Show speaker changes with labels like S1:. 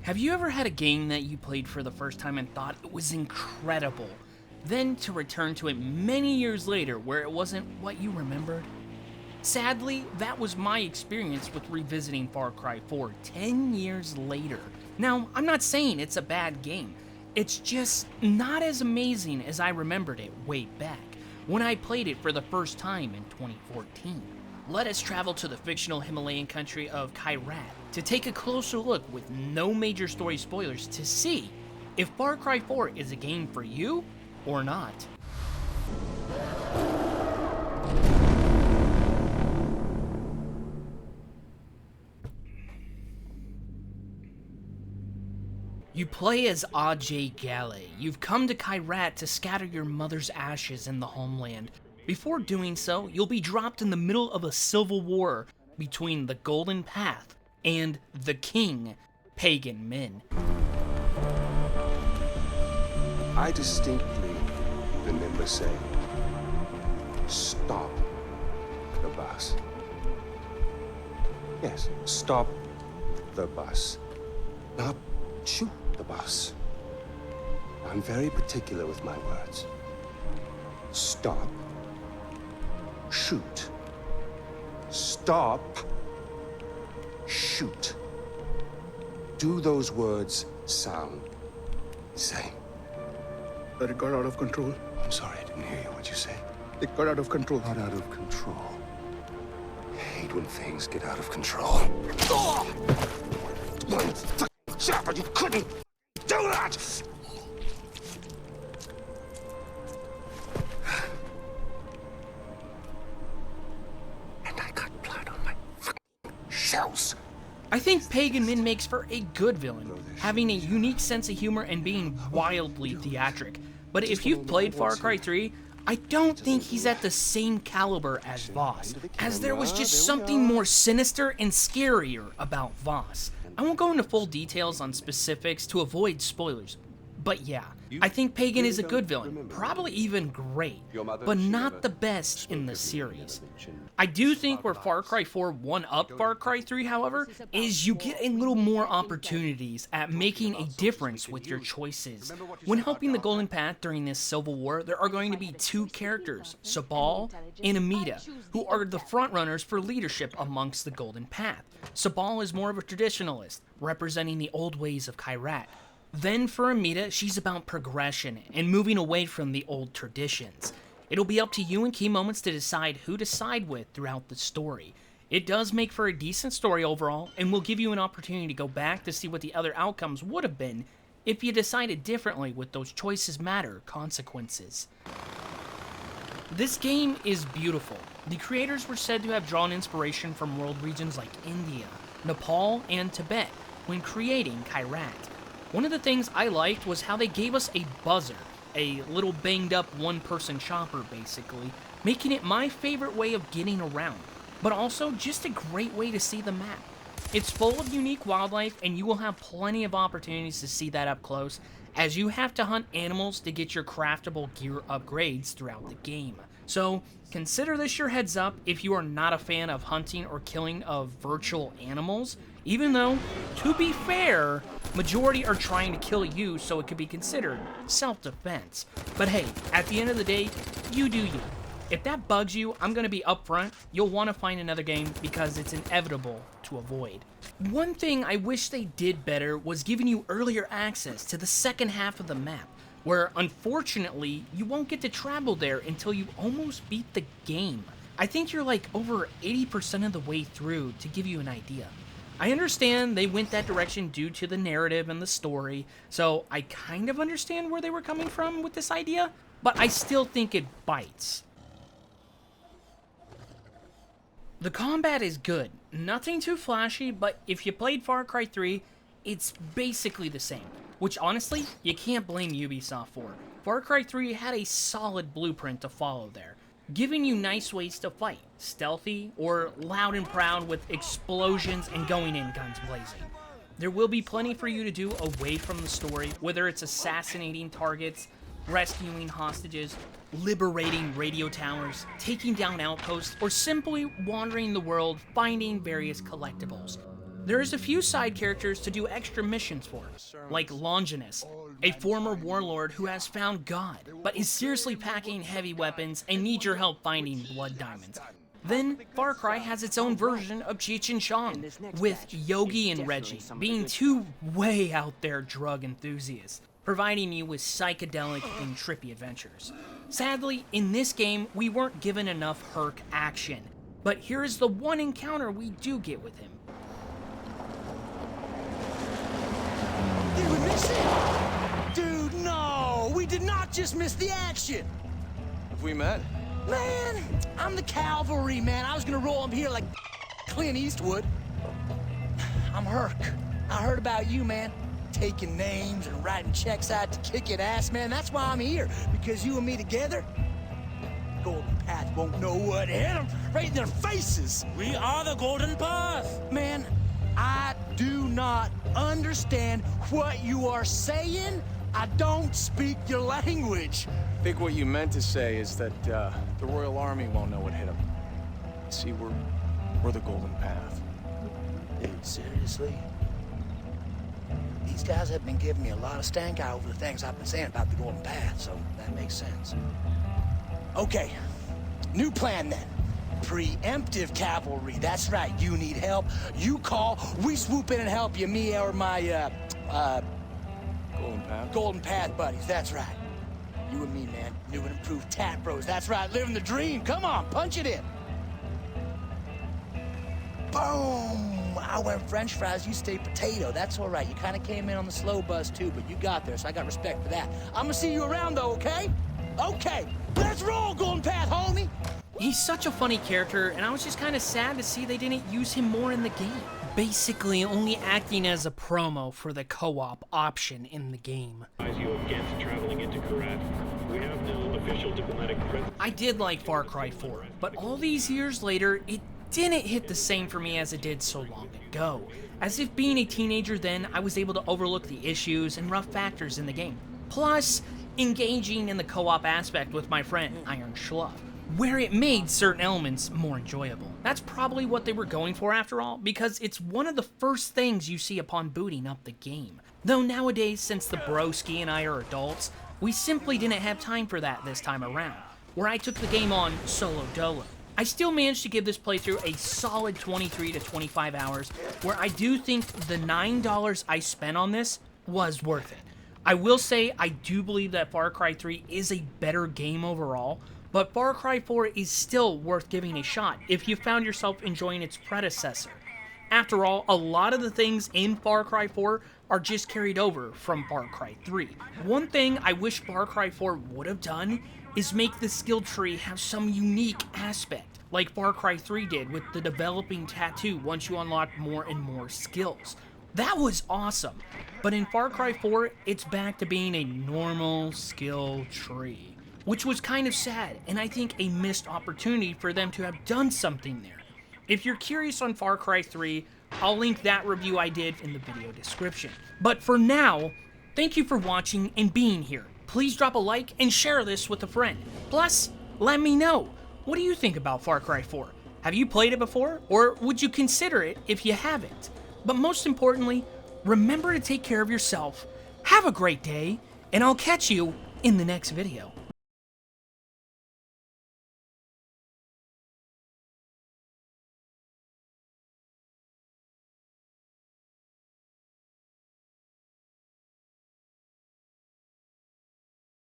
S1: Have you ever had a game that you played for the first time and thought it was incredible, then to return to it many years later where it wasn't what you remembered? Sadly, that was my experience with revisiting Far Cry 4 10 years later. Now, I'm not saying it's a bad game, it's just not as amazing as I remembered it way back, when I played it for the first time in 2014. Let us travel to the fictional Himalayan country of KYRAT to take a closer look with no major story spoilers to see if Far Cry 4 is a game for you or not. You play as Ajay Gale. You've come to KYRAT to scatter your mother's ashes in the homeland. Before doing so, you'll be dropped in the middle of a civil war between the Golden Path and the king, Pagan Min.
S2: I distinctly remember saying, stop the bus. Yes, stop the bus. Not shoot the bus. I'm very particular with my words. Stop. Shoot. Stop. Shoot. Do those words sound the same?
S3: But it got out of control.
S2: I'm sorry, I didn't hear you. What'd you say?
S3: It got out of control.
S2: Got out of control. I hate when things get out of control. One chapter, you couldn't do that! And I got blood on my shells.
S1: I think Pagan Min makes for a good villain, having a unique sense of humor and being wildly theatric. But if you've played Far Cry 3, I don't think he's at the same caliber as Voss, as there was just something more sinister and scarier about Voss. I won't go into full details on specifics to avoid spoilers, but yeah, I think Pagan is a good villain, probably even great, but not the best in the series. I do think where Far Cry 4 one-upped Far Cry 3, however, is you get a little more opportunities at making a difference with your choices. When helping the Golden Path during this civil war, there are going to be two characters, Sabal and Amita, who are the frontrunners for leadership amongst the Golden Path. Sabal is more of a traditionalist, representing the old ways of KYRAT. Then for Amita, she's about progression and moving away from the old traditions. It'll be up to you in key moments to decide who to side with throughout the story. It does make for a decent story overall, and will give you an opportunity to go back to see what the other outcomes would have been if you decided differently with those choices matter consequences. This game is beautiful. The creators were said to have drawn inspiration from world regions like India, Nepal, and Tibet when creating KYRAT. One of the things I liked was how they gave us a buzzer, a little banged up one-person chopper basically, making it my favorite way of getting around, but also just a great way to see the map. It's full of unique wildlife and you will have plenty of opportunities to see that up close, as you have to hunt animals to get your craftable gear upgrades throughout the game. So consider this your heads up if you are not a fan of hunting or killing of virtual animals, even though, to be fair, majority are trying to kill you, so it could be considered self-defense. But hey, at the end of the day, you do you. If that bugs you, I'm going to be upfront, you'll want to find another game because it's inevitable to avoid. One thing I wish they did better was giving you earlier access to the second half of the map, where unfortunately, you won't get to travel there until you almost beat the game. I think you're like over 80% of the way through to give you an idea. I understand they went that direction due to the narrative and the story, so I kind of understand where they were coming from with this idea, but I still think it bites. The combat is good, nothing too flashy, but if you played Far Cry 3, it's basically the same, which honestly, you can't blame Ubisoft for. Far Cry 3 had a solid blueprint to follow there, giving you nice ways to fight, stealthy or loud and proud with explosions and going in guns blazing. There will be plenty for you to do away from the story, whether it's assassinating targets, rescuing hostages, liberating radio towers, taking down outposts, or simply wandering the world finding various collectibles. There is a few side characters to do extra missions for, like Longinus, a former warlord who has found God, but is seriously packing heavy weapons and needs your help finding blood diamonds. Then, Far Cry has its own version of Cheech and Chong, with Yogi and Reggie being two way out there drug enthusiasts, providing you with psychedelic and trippy adventures. Sadly, in this game, we weren't given enough Herc action, but here is the one encounter we do get with him.
S4: Did we miss it? Dude, no! We did not just miss the action!
S5: Have we met?
S4: Man, I'm the cavalry, man. I was gonna roll up here like Clint Eastwood. I'm Herc. I heard about you, man. Taking names and writing checks out to kick it ass, man. That's why I'm here. Because you and me together, Golden Path won't know what hit them right in their faces.
S6: We are the Golden Path.
S4: Man, I do not understand what you are saying. I don't speak your language.
S5: I think what you meant to say is that the Royal Army won't know what hit them. See, we're the Golden Path.
S4: Dude, seriously? These guys have been giving me a lot of stank eye over the things I've been saying about the Golden Path, so that makes sense. Okay, new plan then. Preemptive cavalry, that's right. You need help, you call, we swoop in and help you, me or my,
S5: Golden Path?
S4: Golden Path buddies, that's right. You and me, man, new and improved tat bros, that's right, living the dream. Come on, punch it in. Boom! I went French fries, you stayed potato. That's all right. You kind of came in on the slow buzz too, but you got there, so I got respect for that. I'm gonna see you around though, okay? Okay, let's roll, Golden Path, homie!
S1: He's such a funny character, and I was just kind of sad to see they didn't use him more in the game. Basically only acting as a promo for the co-op option in the game.
S7: You against traveling into KYRAT. We have no official diplomatic presence.
S1: I did like Far Cry 4, but all these years later, it didn't hit the same for me as it did so long ago. As if being a teenager then, I was able to overlook the issues and rough factors in the game. Plus, engaging in the co-op aspect with my friend, Iron Schluff, where it made certain elements more enjoyable. That's probably what they were going for after all, because it's one of the first things you see upon booting up the game. Though nowadays, since the broski and I are adults, we simply didn't have time for that this time around, where I took the game on solo dolo. I still managed to give this playthrough a solid 23 to 25 hours, where I do think the $9 I spent on this was worth it. I will say I do believe that Far Cry 3 is a better game overall, but Far Cry 4 is still worth giving a shot if you found yourself enjoying its predecessor. After all, a lot of the things in Far Cry 4 are just carried over from Far Cry 3. One thing I wish Far Cry 4 would have done is make the skill tree have some unique aspect, like Far Cry 3 did with the developing tattoo once you unlock more and more skills. That was awesome, but in Far Cry 4, it's back to being a normal skill tree, which was kind of sad, and I think a missed opportunity for them to have done something there. If you're curious on Far Cry 3, I'll link that review I did in the video description. But for now, thank you for watching and being here. Please drop a like and share this with a friend. Plus, let me know, what do you think about Far Cry 4? Have you played it before, or would you consider it if you haven't? But most importantly, remember to take care of yourself, have a great day, and I'll catch you in the next video.